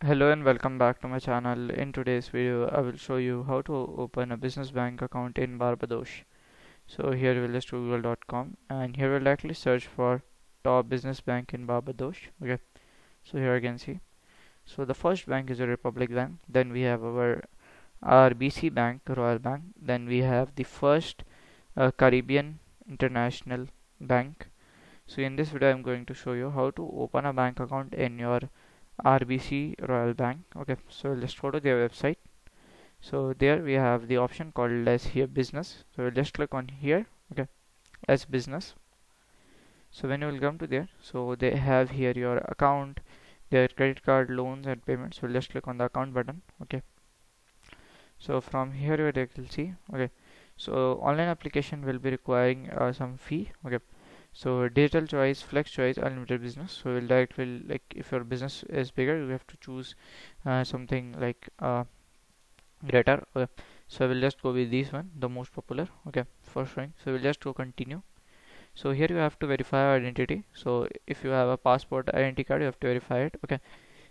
Hello and welcome back to my channel. In today's video, I will show you how to open a business bank account in Barbados. So here we'll just google.com and here we'll directly search for top business bank in Barbados. Okay, so here you can see. So the first bank is a Republic Bank. Then we have our RBC Bank, Royal Bank. Then we have the first Caribbean International Bank. So in this video, I'm going to show you how to open a bank account in your RBC Royal Bank. Okay, so let's go to their website. So there we have the option called as here business. So we'll just click on here. Okay, as business. So when you will come to there, so they have here your account, their credit card, loans and payments. So we'll just click on the account button. Okay, so from here you will see. Okay, so online application will be requiring some fee. Okay, so digital choice, flex choice, unlimited business. So we'll directly, like, if your business is bigger, you have to choose something like greater. Okay, so we'll just go with this one, the most popular. Okay, for showing. So we'll just go continue. So here you have to verify your identity. So if you have a passport identity card, you have to verify it. Okay,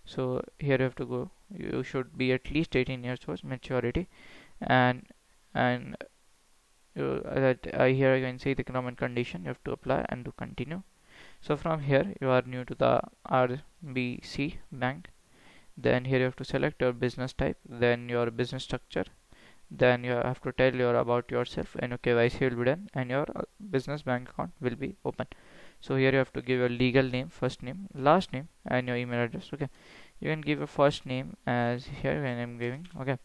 so here you have to go. You should be at least 18 years old, maturity, and and here you can see the economic condition. You have to apply and to continue. So from here you are new to the RBC bank. Then here you have to select your business type, then your business structure, then you have to tell your about yourself, and your KYC will be done and your business bank account will be open. So here you have to give your legal name, first name, last name and your email address. Okay, you can give your first name as here when I'm giving. Okay,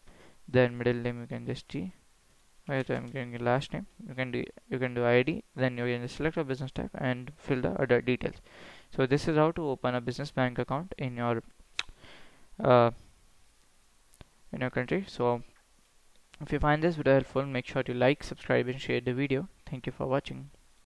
then middle name you can just G. Right, I'm giving your last name. You can do ID. Then you can select a business type and fill the other details. So this is how to open a business bank account uh, in your country. So if you find this video helpful, make sure to like, subscribe and share the video. Thank you for watching.